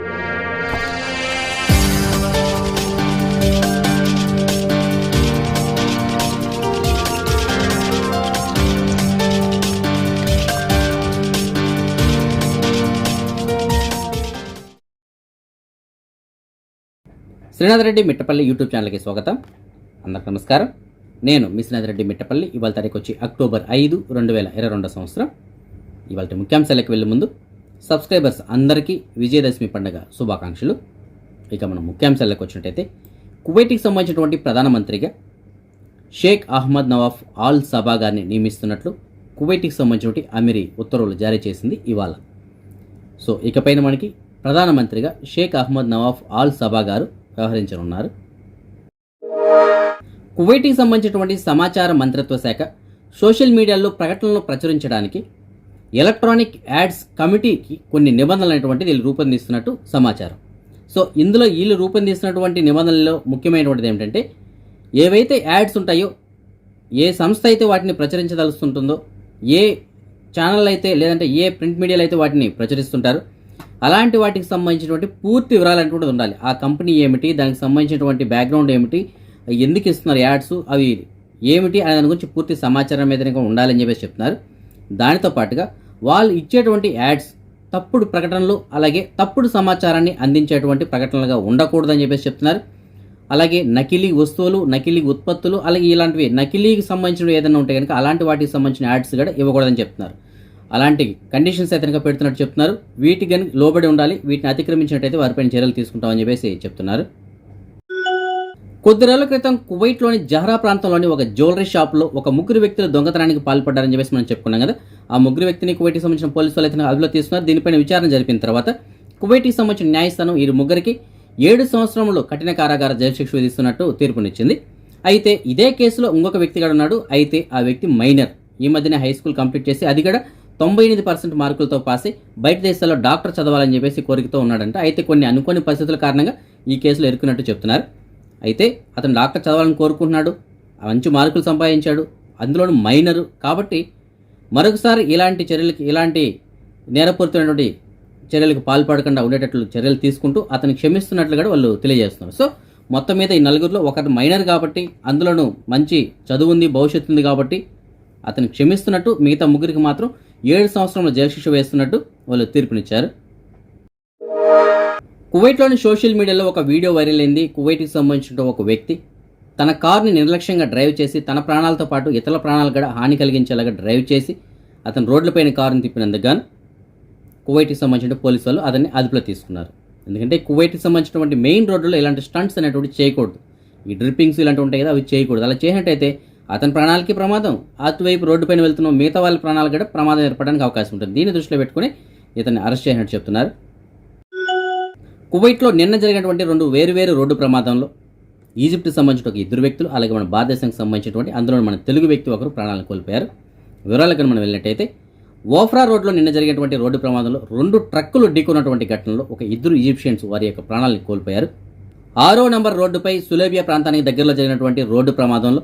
Srinath Reddy Mittapalli YouTube ఛానల్కి స్వాగతం. అందరికి నమస్కారం. నేను మీ శ్రీనాథ్ రెడ్డి మిట్టపల్లి. ఇవాళ తారీఖు వచ్చి అక్టోబర్ 5, 2022 సంవత్సరం. ఇవాళ ముఖ్యాంశాలకు వెళ్ళే ముందు సబ్స్క్రైబర్స్ అందరికీ విజయదశమి పండుగ శుభాకాంక్షలు. ఇక మనం ముఖ్యాంశాలకు వచ్చినట్టయితే, కువైట్కి సంబంధించినటువంటి ప్రధానమంత్రిగా Sheikh Ahmad Nawaf Al Sabah గారిని నియమిస్తున్నట్లు కువైట్కి సంబంధించినటువంటి అమీరీ ఉత్తర్వులు జారీ చేసింది ఇవాళ. సో ఇకపైన మనకి ప్రధానమంత్రిగా Sheikh Ahmad Nawaf Al Sabah గారు వ్యవహరించనున్నారు. కువైట్కి సంబంధించినటువంటి సమాచార మంత్రిత్వ శాఖ సోషల్ మీడియాలో ప్రకటనలు ప్రచురించడానికి ఎలక్ట్రానిక్ యాడ్స్ కమిటీకి కొన్ని నిబంధనలు అనేటువంటిది వీళ్ళు రూపొందిస్తున్నట్టు సమాచారం. సో ఇందులో వీళ్ళు రూపొందిస్తున్నటువంటి నిబంధనల్లో ముఖ్యమైనటువంటిది ఏమిటంటే, ఏవైతే యాడ్స్ ఉంటాయో, ఏ సంస్థ అయితే వాటిని ప్రచురించదలుస్తుంటుందో, ఏ ఛానల్ అయితే లేదంటే ఏ ప్రింట్ మీడియాలో అయితే వాటిని ప్రచురిస్తుంటారో, అలాంటి వాటికి సంబంధించినటువంటి పూర్తి వివరాలు అనేటువంటిది ఉండాలి. ఆ కంపెనీ ఏమిటి, దానికి సంబంధించినటువంటి బ్యాక్గ్రౌండ్ ఏమిటి, ఎందుకు ఇస్తున్నారు యాడ్స్, అవి ఏమిటి అనే దాని గురించి పూర్తి సమాచారం మీద ఉండాలని చెప్పేసి చెప్తున్నారు. దానితో పాటుగా వాళ్ళు ఇచ్చేటువంటి యాడ్స్ తప్పుడు ప్రకటనలు, అలాగే తప్పుడు సమాచారాన్ని అందించేటువంటి ప్రకటనలుగా ఉండకూడదని చెప్పేసి చెప్తున్నారు. అలాగే నకిలీ వస్తువులు, నకిలీ ఉత్పత్తులు, అలాగే ఇలాంటివి నకిలీకి సంబంధించినవి ఏదైనా ఉంటే కనుక అలాంటి వాటికి సంబంధించిన యాడ్స్ కూడా ఇవ్వకూడదని చెప్తున్నారు. అలాంటి కండిషన్స్ అయితే పెడుతున్నట్టు చెప్తున్నారు. వీటికి కనుక లోబడి ఉండాలి, వీటిని అతిక్రమించినట్టయితే వారిపైన చర్యలు తీసుకుంటామని చెప్పేసి చెప్తున్నారు. కొద్ది రోజుల క్రితం కువైట్లోని జహ్రా ప్రాంతంలోని ఒక జ్యువెలరీ షాప్లో ఒక ముగ్గురు వ్యక్తులు దొంగతనానికి పాల్పడ్డారని చెప్పేసి మనం చెప్పుకున్నాం కదా. ఆ ముగ్గురు వ్యక్తిని కువైట్కి సంబంధించిన పోలీసు వాళ్ళు అయితే అదుపులో తీసుకున్నారు. దీనిపైన విచారణ జరిపిన తర్వాత కువైట్కి సంబంధించిన న్యాయస్థానం ఈ ముగ్గురికి 7 సంవత్సరంలో కఠిన కారాగార జైలు శిక్ష విధిస్తున్నట్టు తీర్పునిచ్చింది. అయితే ఇదే కేసులో ఇంకొక వ్యక్తి కూడా ఉన్నాడు. అయితే ఆ వ్యక్తి మైనర్, ఈ మధ్యనే హై స్కూల్ కంప్లీట్ చేసి అది కూడా 98% మార్కులతో పాస్ అయి బయట దేశాల్లో డాక్టర్ చదవాలని చెప్పేసి కోరికతో ఉన్నాడంట. అయితే కొన్ని అనుకోని పరిస్థితుల కారణంగా ఈ కేసులో ఇరుక్కున్నట్టు చెప్తున్నారు. అయితే అతను డాక్టర్ చదవాలని కోరుకుంటున్నాడు, మంచి మార్కులు సంపాదించాడు, అందులోనూ మైనరు కాబట్టి మరొకసారి ఇలాంటి చర్యలకి, ఇలాంటి నేరపూరితమైనటువంటి చర్యలకు పాల్పడకుండా ఉండేటట్లు చర్యలు తీసుకుంటూ అతను క్షమిస్తున్నట్లు కూడా వాళ్ళు తెలియజేస్తున్నారు. సో మొత్తం మీద ఈ నలుగురిలో ఒకరు మైనర్ కాబట్టి, అందులోనూ మంచి చదువు ఉంది, భవిష్యత్తు ఉంది కాబట్టి అతను క్షమిస్తున్నట్టు, మిగతా ముగ్గురికి మాత్రం 7 సంవత్సరంలో జైలు శిక్ష వేస్తున్నట్టు వాళ్ళు తీర్పునిచ్చారు. కువైట్లోని సోషల్ మీడియాలో ఒక వీడియో వైరల్ అయింది. కువైట్కి సంబంధించిన ఒక వ్యక్తి తన కారుని నిర్లక్ష్యంగా డ్రైవ్ చేసి తన ప్రాణాలతో పాటు ఇతరుల ప్రాణాలు కూడా హాని కలిగించేలాగా డ్రైవ్ చేసి అతను రోడ్లపైన కారుని తిప్పినందుకు గాను కువైట్కి సంబంధించిన పోలీసు వాళ్ళు అతన్ని అదుపులో తీసుకున్నారు. ఎందుకంటే కువైట్కి సంబంధించినటువంటి మెయిన్ రోడ్లలో ఇలాంటి స్టంట్స్ అనేటువంటి చేయకూడదు. ఈ డ్రిప్పింగ్స్ ఇలాంటివి ఉంటాయి కదా, అవి చేయకూడదు. అలా చేసినట్టయితే అతని ప్రాణాలకి ప్రమాదం, అటువైపు రోడ్డు పైన వెళ్తున్న మిగతా వాళ్ళ ప్రాణాలు కూడా ప్రమాదం ఏర్పడడానికి అవకాశం ఉంటుంది. దీన్ని దృష్టిలో పెట్టుకుని ఇతన్ని అరెస్ట్ చేసినట్టు చెప్తున్నారు. కువైట్లో నిన్న జరిగినటువంటి 2 వేరువేరు రోడ్డు ప్రమాదంలో ఈజిప్ట్కి సంబంధించిన ఒక 2 వ్యక్తులు, అలాగే మన భారతదేశానికి సంబంధించినటువంటి అందులో మన తెలుగు వ్యక్తి ఒకరు ప్రాణాలను కోల్పోయారు. వివరాలకు మనం వెళ్ళినట్టయితే, ఓఫ్రా రోడ్లో నిన్న జరిగినటువంటి రోడ్డు ప్రమాదంలో 2 ట్రక్కులు ఢీకొన్నటువంటి ఘటనలో ఒక 2 ఈజిప్షియన్స్ వారి యొక్క ప్రాణాలను కోల్పోయారు. 6వ నంబర్ రోడ్డుపై సులేబియా ప్రాంతానికి దగ్గరలో జరిగినటువంటి రోడ్డు ప్రమాదంలో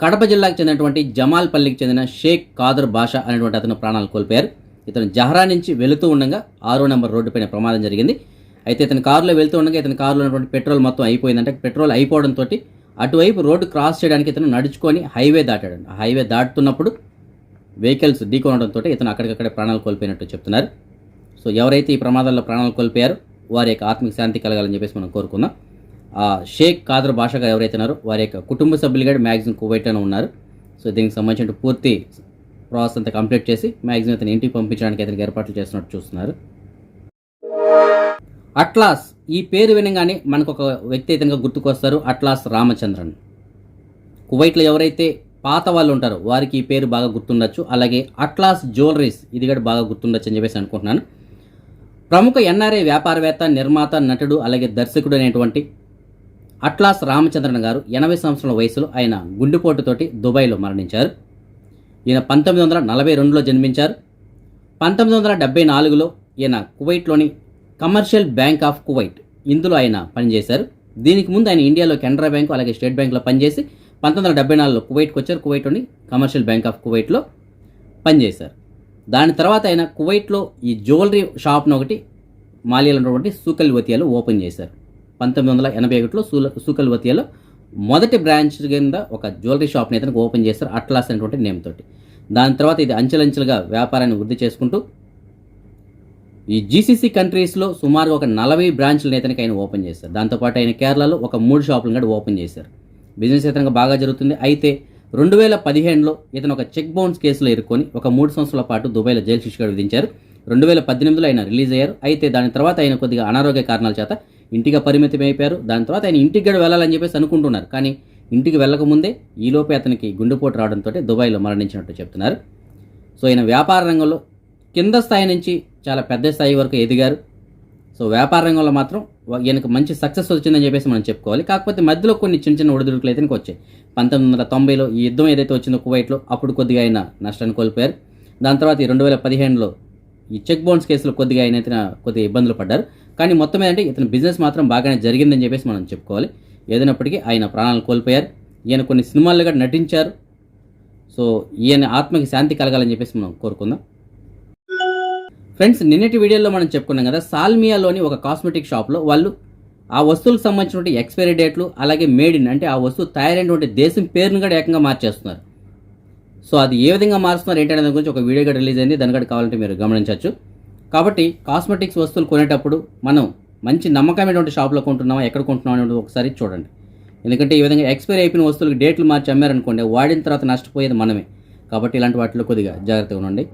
కడప జిల్లాకు చెందినటువంటి జమాల్పల్లికి చెందిన షేక్ కాదర్ బాషా అనేటువంటి అతను ప్రాణాలు కోల్పోయారు. ఇతను జహ్రా నుంచి వెళుతూ ఉండగా 6వ నంబర్ రోడ్డుపైన ప్రమాదం జరిగింది. అయితే ఇతని కారులో వెళ్తూ ఉండగా ఇతని కారులో ఉన్నటువంటి పెట్రోల్ మొత్తం అయిపోయిందంటే, పెట్రోల్ అయిపోవడంతో అటువైపు రోడ్డు క్రాస్ చేయడానికి ఇతను నడుచుకొని హైవే దాటాడు. ఆ హైవే దాటుతున్నప్పుడు వెహికల్స్ ఢీకొనడంతో ఇతను అక్కడికక్కడే ప్రాణాలు కోల్పోయినట్టు చెప్తున్నారు. సో ఎవరైతే ఈ ప్రమాదాల్లో ప్రాణాలు కోల్పోయారో వారి యొక్క ఆత్మీయ శాంతి కలగాలని చెప్పేసి మనం కోరుకుందాం. ఆ షేక్ కాదర్ బాషా గారు ఎవరైతే ఉన్నారో వారి యొక్క కుటుంబ సభ్యులు కూడా మ్యాక్సిమం కువైట్లోనే ఉన్నారు. సో దీనికి సంబంధించిన పూర్తి ప్రాసెస్ అంతా కంప్లీట్ చేసి మ్యాక్సిమం అతను ఇంటికి పంపించడానికి అతనికి ఏర్పాట్లు చేస్తున్నట్టు చూస్తున్నారు. అట్లాస్, ఈ పేరు వినగానే మనకు ఒక వ్యక్తి అయితే గుర్తుకొస్తారు, అట్లాస్ రామచంద్రన్. కువైట్లో ఎవరైతే పాత వాళ్ళు ఉంటారో వారికి ఈ పేరు బాగా గుర్తుండొచ్చు. అలాగే అట్లాస్ జ్యువెలరీస్, ఇది కూడా బాగా గుర్తుండొచ్చు అని చెప్పేసి అనుకుంటున్నాను. ప్రముఖ ఎన్ఆర్ఐ వ్యాపారవేత్త, నిర్మాత, నటుడు, అలాగే దర్శకుడు అనేటువంటి అట్లాస్ రామచంద్రన్ గారు 80 సంవత్సరాల వయసులో ఆయన గుండెపోటుతోటి దుబాయ్లో మరణించారు. ఈయన 1942లో జన్మించారు. 1974లో ఈయన కువైట్లోని కమర్షియల్ బ్యాంక్ ఆఫ్ కువైట్, ఇందులో ఆయన పనిచేశారు. దీనికి ముందు ఆయన ఇండియాలో కెనరా బ్యాంకు, అలాగే స్టేట్ బ్యాంకులో పనిచేసి 1974లో కువైట్కి వచ్చారు. కువైట్లోని కమర్షియల్ బ్యాంక్ ఆఫ్ కువైట్లో పనిచేశారు. దాని తర్వాత ఆయన కువైట్లో ఈ జ్యువెలరీ షాప్ను ఒకటి మాలియాలో ఉన్నటువంటి సూకల్వతియాలో ఓపెన్ చేశారు. 1981లో సూకల్వతియాలో మొదటి బ్రాంచ్ కింద ఒక జ్యువెలరీ షాప్ని ఇతనికి ఓపెన్ చేశారు, అట్లాస్ అనేటువంటి నేమ్ తోటి. దాని తర్వాత ఇది అంచెలంచెలుగా వ్యాపారాన్ని వృద్ధి చేసుకుంటూ ఈ జీసీసీ కంట్రీస్లో సుమారుగా ఒక 40 బ్రాంచ్లను ఇతనికి ఆయన ఓపెన్ చేశారు. దాంతోపాటు ఆయన కేరళలో ఒక 3 షాపులను కూడా ఓపెన్ చేశారు. బిజినెస్ ఇతనికి బాగా జరుగుతుంది. అయితే 2015లో ఇతను ఒక చెక్ బౌన్స్ కేసులో ఇరుక్కొని ఒక 3 సంవత్సరాల పాటు దుబాయ్లో జైలు శిక్ష విధించారు. 2018లో ఆయన రిలీజ్ అయ్యారు. అయితే దాని తర్వాత ఆయన కొద్దిగా అనారోగ్య కారణాల చేత ఇంటిగా పరిమితం అయిపోయారు. దాని తర్వాత ఆయన ఇంటికి కూడా వెళ్ళాలని చెప్పేసి అనుకుంటున్నారు. కానీ ఇంటికి వెళ్ళకముందే ఈలోపే అతనికి గుండెపోటు రావడంతో దుబాయ్లో మరణించినట్టు చెప్తున్నారు. సో ఈయన వ్యాపార రంగంలో కింద స్థాయి నుంచి చాలా పెద్ద స్థాయి వరకు ఎదిగారు. సో వ్యాపార రంగంలో మాత్రం ఈయనకు మంచి సక్సెస్ వచ్చిందని చెప్పేసి మనం చెప్పుకోవాలి. కాకపోతే మధ్యలో కొన్ని చిన్న చిన్న ఒడిదుడుకులు అయితే వచ్చాయి. 1990లో ఈ యుద్ధం ఏదైతే వచ్చిందో కువైట్లో, అప్పుడు కొద్దిగా ఆయన నష్టాన్ని కోల్పోయారు. దాని తర్వాత 2015లో ఈ చెక్ బౌన్స్ కేసులో కొద్దిగా ఆయన అయితే కొద్దిగా ఇబ్బందులు పడ్డారు. కానీ మొత్తం ఏంటంటే ఇతని బిజినెస్ మాత్రం బాగానే జరిగిందని చెప్పేసి మనం చెప్పుకోవాలి. ఏదైనప్పటికీ ఆయన ప్రాణాలను కోల్పోయారు. ఈయన కొన్ని సినిమాల్లో కూడా నటించారు. సో ఈయన ఆత్మకి శాంతి కలగాలని చెప్పేసి మనం కోరుకుందాం. ఫ్రెండ్స్, నిన్నటి వీడియోలో మనం చెప్పుకున్నాం కదా, సాల్మియాలోని ఒక కాస్మెటిక్ షాప్లో వాళ్ళు ఆ వస్తువులకు సంబంధించినటువంటి ఎక్స్పైరీ డేట్లు, అలాగే మేడ్ ఇన్ అంటే ఆ వస్తువు తయారైనటువంటి దేశం పేరును కూడా ఏకంగా మార్చేస్తున్నారు. సో అది ఏ విధంగా మారుస్తున్నారు ఏంటనే దాని గురించి ఒక వీడియో కూడా రిలీజ్ అయింది. దాని కూడా కావాలంటే మీరు గమనించవచ్చు. కాబట్టి కాస్మెటిక్స్ వస్తువులు కొనేటప్పుడు మనం మంచి నమ్మకమైనటువంటి షాప్లో కొంటున్నామా, ఎక్కడ కొంటున్నాం అనేది ఒకసారి చూడండి. ఎందుకంటే ఈ విధంగా ఎక్స్పైరీ అయిపోయిన వస్తువులకు డేట్లు మార్చి అమ్మారనుకోండి, వాడిన తర్వాత నష్టపోయేది మనమే. కాబట్టి ఇలాంటి వాటిలో కొద్దిగా జాగ్రత్తగా ఉండండి.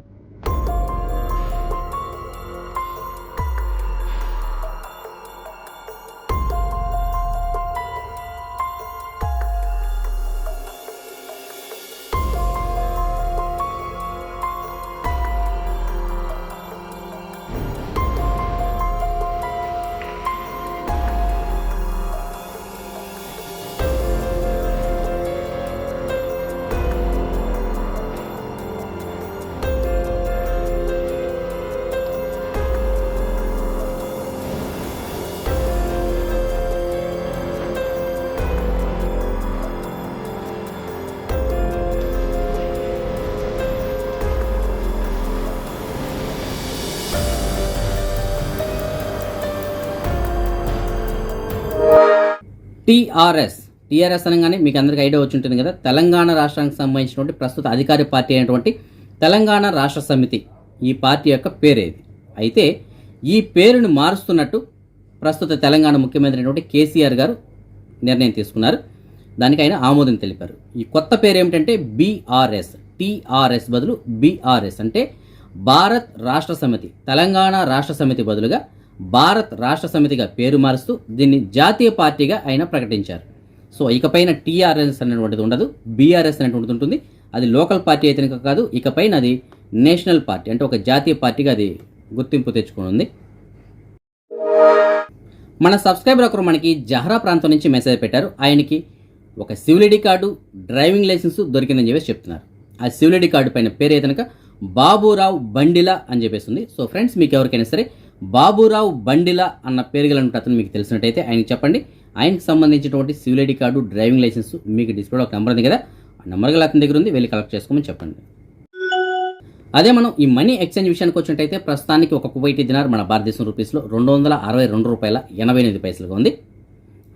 టీఆర్ఎస్ అనగానే మీకు అందరికీ ఐడియా వచ్చి ఉంటుంది కదా, తెలంగాణ రాష్ట్రానికి సంబంధించినటువంటి ప్రస్తుత అధికార పార్టీ అయినటువంటి తెలంగాణ రాష్ట్ర సమితి, ఈ పార్టీ యొక్క పేరేది. అయితే ఈ పేరును మారుస్తున్నట్టు ప్రస్తుత తెలంగాణ ముఖ్యమంత్రి అయినటువంటి కేసీఆర్ గారు నిర్ణయం తీసుకున్నారు. దానికి ఆయన ఆమోదం తెలిపారు. ఈ కొత్త పేరు ఏమిటంటే బీఆర్ఎస్. టీఆర్ఎస్ బదులు బీఆర్ఎస్ అంటే భారత్ రాష్ట్ర సమితి. తెలంగాణ రాష్ట్ర సమితి బదులుగా భారత్ రాష్ట్ర సమితిగా పేరు మారుస్తూ దీన్ని జాతీయ పార్టీగా ఆయన ప్రకటించారు. సో ఇకపైన టీఆర్ఎస్ అనేటువంటిది ఉండదు, బీఆర్ఎస్ అనేటువంటిది ఉంటుంది. అది లోకల్ పార్టీ అయితే కాదు, ఇకపైన అది నేషనల్ పార్టీ అంటే ఒక జాతీయ పార్టీగా అది గుర్తింపు తెచ్చుకుని. మన సబ్స్క్రైబర్ ఒకరు మనకి జహరా ప్రాంతం నుంచి మెసేజ్ పెట్టారు. ఆయనకి ఒక civil ID card, driving licence దొరికిందని చెప్పేసి చెప్తున్నారు. ఆ సివిల్ ఐడి కార్డు పైన పేరు అయితే బాబురావు బండిలా అని చెప్పేసి ఉంది. సో ఫ్రెండ్స్, మీకు ఎవరికైనా సరే బాబురావు బండిలా అన్న పేరు గల అతను మీకు తెలిసినట్టయితే ఆయనకి చెప్పండి. ఆయనకు సంబంధించినటువంటి civil ID card, driving licence మీకు డిస్ప్లేలో ఒక నెంబర్ ఉంది కదా, ఆ నెంబర్ గల అతని దగ్గర ఉంది, వెళ్ళి కలెక్ట్ చేసుకోమని చెప్పండి. అదే మనం ఈ మనీ ఎక్స్చేంజ్ విషయానికి వచ్చినట్టయితే ప్రస్తుతానికి ఒక కువైటీ దినార్ మన భారతదేశం రూపీస్లో $262.80 ఉంది.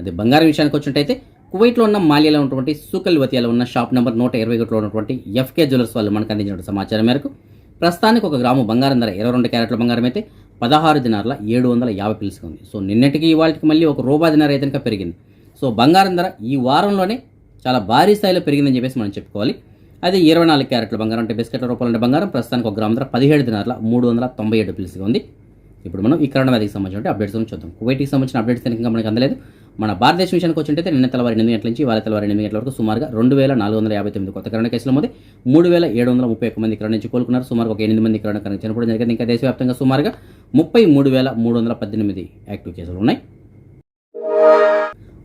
అదే బంగారం విషయానికి వచ్చినట్టయితే కువైట్లో ఉన్న మాలియాలో ఉన్నటువంటి సూకల్వతియాలో ఉన్న షాప్ నెంబర్ 121లో ఉన్నటువంటి ఎఫ్కే జ్యువెలర్స్ వాళ్ళు మనకు అందించిన సమాచారం మేరకు ప్రస్తుతానికి 1 గ్రాము బంగారం ధర 22 క్యారెట్ల బంగారం అయితే 16 దినార్ల 750 ఉంది. సో నిన్నటికి ఇవాళకి మళ్ళీ ₹1 దినార్ అయితే పెరిగింది. సో బంగారం ధర ఈ వారంలోనే చాలా భారీ స్థాయిలో పెరిగిందని చెప్పేసి మనం చెప్పుకోవాలి. అది 24 క్యారెట్ల బంగారం అంటే బిస్కెట్ల రూపాయలు బంగారం ప్రస్తుతానికి 1 గ్రాము ధర 17 దినార్ల 397 ఉంది. ఇప్పుడు మనం ఈ కరోనా వ్యాధికి సంబంధించిన అప్డేట్స్ చూద్దాం. కువైట్కి సంబంధించిన అప్డేట్స్ ఇంకా మనకు అందలేదు. మన భారతదేశం విషయానికి వచ్చింటే నిన్న తెల్లవారు 8 గంటల నుంచి వాళ్ళ తెల్లవారు 8 గంటల వరకు సుమారుగా 2459 కొత్త కరోనా కేసుల మధ్య 3731 మంది కరోనా నుంచి కోలుకున్నారు. సుమారుగా 8 మంది కరోనా చనిపోవడం జరిగింది. ఇంకా దేశవ్యాప్తంగా సుమారుగా 33,318 యాక్టివ్ కేసులు ఉన్నాయి.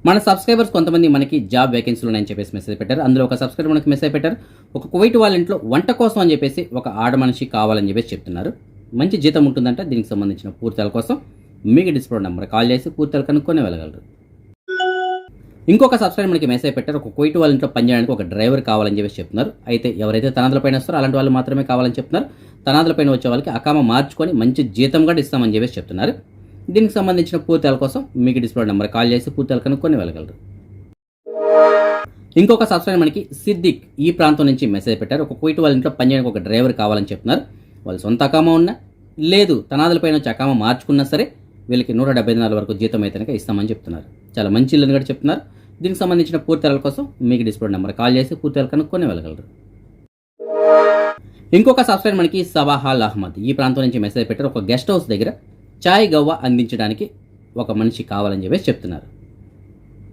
మన సబ్స్క్రైబర్స్ కొంతమంది మనకి జాబ్ వేకెన్సీలు ఉన్నాయని చెప్పేసి మెసేజ్ పెట్టారు. అందులో ఒక సబ్స్క్రైబర్ మనకి మెసేజ్ పెట్టారు, ఒక కువైట్ వాళ్ళ ఇంట్లో వంట కోసం అని చెప్పేసి ఒక ఆడ మనిషి కావాలని చెప్పేసి చెప్తున్నారు. మంచి జీతం ఉంటుందంట. దీనికి సంబంధించిన పూర్తిల కోసం మీకు డిస్ప్లే నెంబర్ కాల్ చేసి పూర్తిలు కనుక్కొని వెళ్ళగలరు. ఇంకొక సబ్స్క్రైబర్ మనకి మెసేజ్ పెట్టారు, ఒక కువైట్ వాళ్ళ ఇంట్లో పనిచేయడానికి ఒక డ్రైవర్ కావాలని చెప్పేసి చెప్తున్నారు. అయితే ఎవరైతే తనాదుల పైన వస్తారో అలాంటి వాళ్ళు మాత్రమే కావాలని చెప్తున్నారు. తనాదుల పైన వచ్చే వాళ్ళకి అకామా మార్చుకొని మంచి జీతం కూడా ఇస్తామని చెప్పేసి చెప్తున్నారు. దీనికి సంబంధించిన పూర్తిల కోసం మీకు డిస్ప్లే నెంబర్ కాల్ చేసి పూర్తిలు కనుక్కొని వెళ్ళగలరు. ఇంకొక సబ్స్క్రైబర్ మనకి సిద్దిక్ ఈ ప్రాంతం నుంచి మెసేజ్ పెట్టారు. ఒక కువైట్ వాళ్ళ ఇంట్లో పనిచేయడానికి ఒక డ్రైవర్ కావాలని చెప్తున్నారు. వాళ్ళు సొంత అకామా ఉన్నా లేదు తనాదులపైన వచ్చి అకామా మార్చుకున్నా సరే వీళ్ళకి 175 వరకు జీతం అయితే కనుక ఇస్తామని చెప్తున్నారు. చాలా మంచి ఇల్లు అని కూడా చెప్తున్నారు. దీనికి సంబంధించిన పూర్తిల కోసం మీకు డిస్ప్లే నెంబర్ కాల్ చేసి పూర్తిలు కనుక్కొని వెళ్ళగలరు. ఇంకొక సబ్స్క్రైబర్ మనకి సబాహాల్ అహ్మద్ ఈ ప్రాంతం నుంచి మెసేజ్ పెట్టారు. ఒక గెస్ట్ హౌస్ దగ్గర చాయ్ గవ్వ అందించడానికి ఒక మనిషి కావాలని చెప్పేసి చెప్తున్నారు.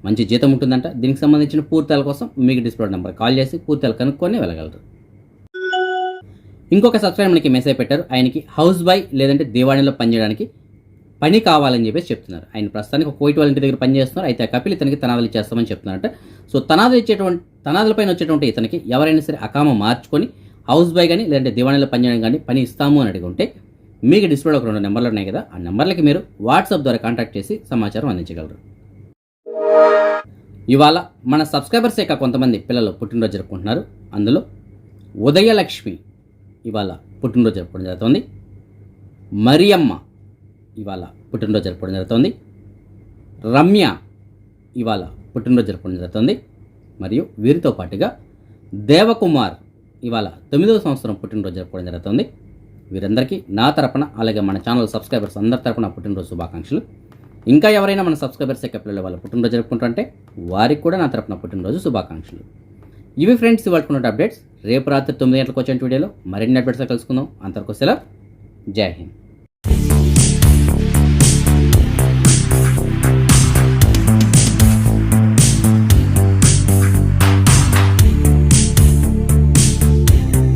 మంచి జీతం ఉంటుందంట. దీనికి సంబంధించిన పూర్తిల కోసం మీకు డిస్ప్లే నెంబర్ కాల్ చేసి పూర్తిలు కనుక్కొని వెళ్ళగలరు. ఇంకొక సబ్స్క్రైబర్ మనకి మెసేజ్ పెట్టారు. ఆయనకి హౌస్ బాయ్ లేదంటే దివాణిలో పనిచేయడానికి పని కావాలని చెప్పేసి చెప్తున్నారు. ఆయన ప్రస్తుతానికి ఒక కోయిట్ వాళ్ళ ఇంటి దగ్గర పనిచేస్తున్నారు. అయితే ఆ కపిల్ ఇతనికి తనాదులు ఇచ్చేస్తామని చెప్తున్నారంట. సో తనాదులపైన వచ్చేటువంటి ఇతనికి ఎవరైనా సరే అకామా మార్చుకొని హౌస్ బాయ్ కానీ లేదంటే దివాణిలో పనిచేయడం కానీ పని ఇస్తాము అని అడిగి ఉంటే మీకు డిస్ప్లేలో ఒక 2 నెంబర్లు ఉన్నాయి కదా, ఆ నెంబర్లకి మీరు వాట్సాప్ ద్వారా కాంటాక్ట్ చేసి సమాచారం అందించగలరు. ఇవాళ మన సబ్స్క్రైబర్స్ యొక్క కొంతమంది పిల్లలు పుట్టినరోజు జరుపుకుంటున్నారు. అందులో ఉదయలక్ష్మి ఇవాళ పుట్టినరోజు జరుపుకోవడం జరుగుతుంది. మరియమ్మ ఇవాళ పుట్టినరోజు జరుపుకోవడం జరుగుతుంది. రమ్య ఇవాళ పుట్టినరోజు జరుపుకోవడం జరుగుతుంది. మరియు వీరితో పాటుగా దేవకుమార్ ఇవాళ 9వ సంవత్సరం పుట్టినరోజు జరుపుకోవడం జరుగుతుంది. వీరందరికీ నా తరపున అలాగే మన ఛానల్ సబ్స్క్రైబర్స్ అందరి తరపున పుట్టినరోజు శుభాకాంక్షలు. ఇంకా ఎవరైనా మన సబ్స్క్రైబర్స్ యొక్క పిల్లలు వాళ్ళ పుట్టినరోజు జరుపుకుంటుంటే వారికి కూడా నా తరపున పుట్టినరోజు శుభాకాంక్షలు. ఇవి ఫ్రెండ్స్ ఇవాళ అప్డేట్స్. రేపు రాత్రి 9 గంటలకు వచ్చే వీడియోలో మరిన్ని అప్డేట్స్ కలుసుకుందాం. అంతవరకు సెలవు. జై హింద్.